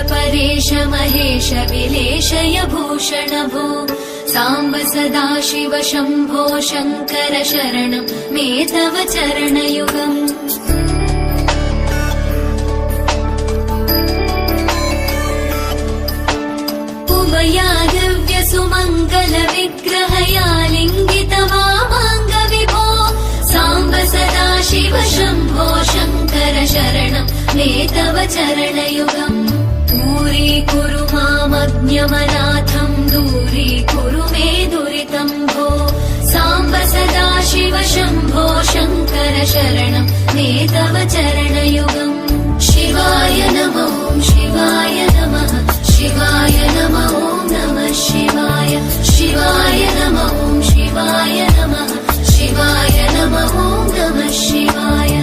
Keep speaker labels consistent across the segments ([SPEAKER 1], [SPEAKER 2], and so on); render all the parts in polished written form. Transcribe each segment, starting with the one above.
[SPEAKER 1] परेश महेश विलेशय भूषण भो साम्ब सदाशिव शम्भो शङ्कर शरणं मे तव चरणयुगम्। उमया दिव्य सुमङ्गल विग्रहया लिङ्गित वामाङ्ग विभो साम्ब सदाशिव शम्भो शङ्कर शरणं मे तव चरणयुगम्। दूरीकुरु मामज्ञमनाथं दूरीकुरु मे दुरितं भो साम्ब सदाशिव शम्भो शङ्कर शरणं मे तव चरणयुगम्। शिवाय नमः शिवाय नमः शिवाय नमः नमः शिवाय शिवाय नमः शिवाय नमः शिवाय नमः नमः शिवाय।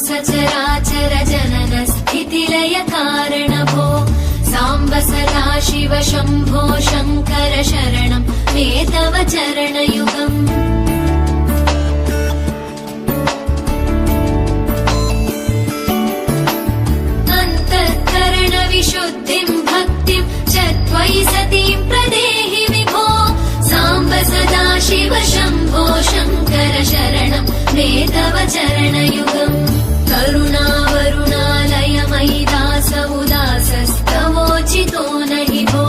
[SPEAKER 1] सचराचर जनन स्थितिलय कारण भो साम्ब सदाशिव शम्भो शङ्कर शरणं मे तव चरणयुगम्। अन्तःकरण विशुद्धिं भक्तिं च त्वयि सतीं प्रदेहि विभो साम्ब सदाशिव शम्भो शङ्कर शरणं मे तव चरणयुगम्। करुणावरुणालय मयि दास उदासस्तवोचितो नहि भो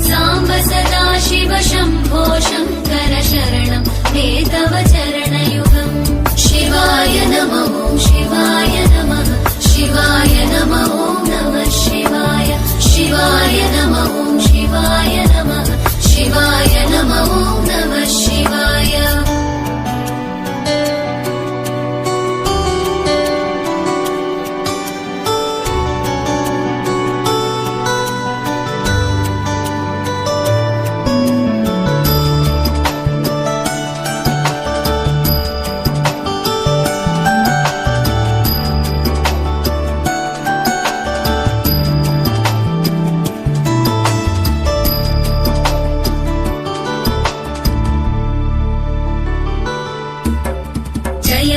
[SPEAKER 1] साम्ब सदाशिव शम्भो शङ्कर शरणं मे तव चरणयुगम्। शिवाय नमः शिवाय नमः शिवाय नमः नमः शिवाय शिवाय नमः शिवाय नमः शिवाय नमः नमः शिवाय।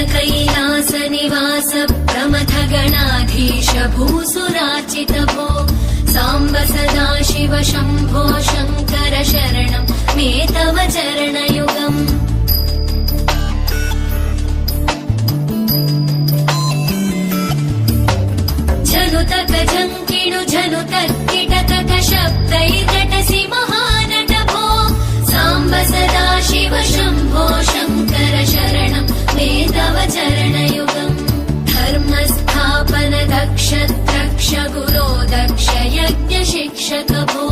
[SPEAKER 1] कैलास निवास प्रमथ गणाधीश भूसुराचित भो साम्ब सदाशिव शम्भो शङ्कर शरणं मे तव चरणयुगम्। झनुतक झङ्किणु झनुतक किटकक शब्दैर्नटसि महानट भो साम्ब सदाशिव शम्भो शङ्कर शरणं मे तव चरणयुगम्। धर्मस्थापन दक्ष द्रक्ष गुरो दक्ष यज्ञ शिक्षक भो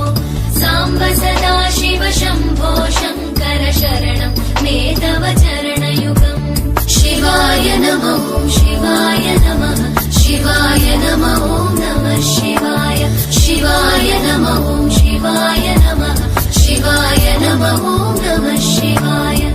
[SPEAKER 1] साम्ब सदाशिव शम्भो शङ्कर शरणं मे तव चरणयुगम्। शिवाय नमः शिवाय नमः शिवाय नमः नमः शिवाय शिवाय नमः शिवाय नमः शिवाय नमः नमः शिवाय।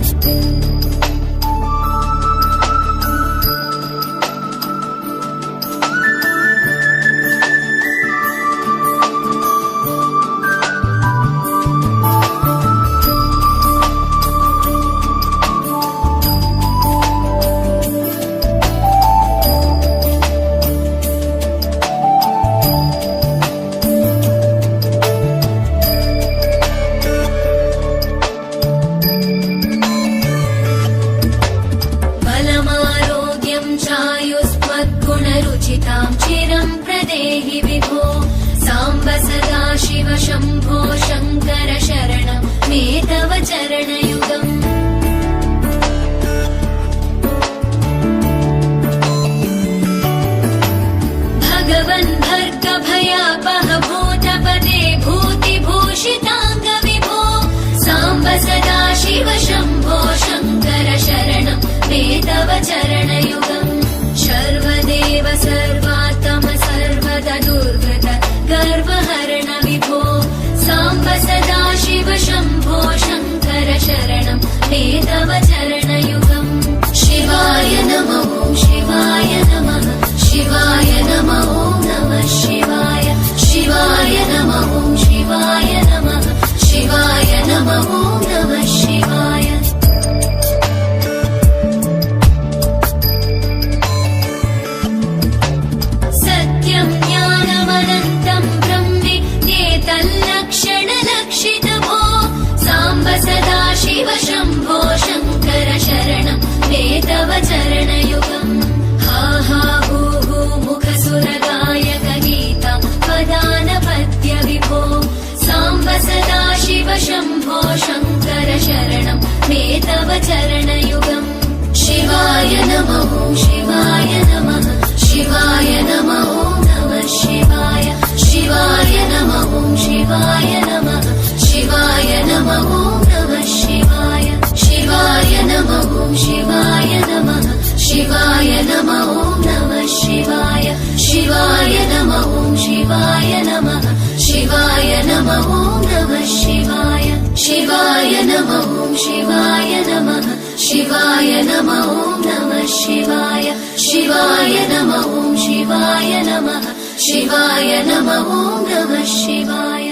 [SPEAKER 1] सदाशिव शम्भो शङ्कर शरणं मे तव चरणयुगम् भगवन् भर्गभयापह भूतपदे भूतिभूषिताङ्ग विभो साम्ब सदाशिव शम्भो शङ्कर शरणं मे तव चरणयुगम् सर्वदेव सर्वात्म सर्वदा दुर्गत गर्वहरण विभो साम्ब सदाशिव शम्भो शङ्कर शरणं मे तव चरणयुगम् शिवाय नमः शिवाय नमः शिवाय नमः नमः शिवाय शिवाय नमः शिवाय नमः शिवाय नमः नमः शिवाय सत्यं ज्ञानमनन्तं ब्रह्मेत्येतल्लक्षणलक्षितभो साम्ब सदाशिव शम्भो शङ्कर शरणं मे तव चरणयुगम् हा हा हू हू मुखसुरगायक गीता पदानपद्य विभो साम्ब सदाशिव शम्भो शङ्कर शरणं मे तव चरणयुगम् शिवाय नमः शिवाय नमः शिवाय नमः नमः शिवाय शिवाय नमः शिवाय नमः शिवाय नमः नमः शिवाय शिवाय नमः शिवाय नमः शिवाय नमः नमः शिवाय शिवाय नमः शिवाय नमः शिवाय नमः नमः शिवाय शिवाय नमः शिवाय नमः शिवाय नमः नमः शिवाय शिवाय नमः शिवाय नमः शिवाय नमः नमः शिवाय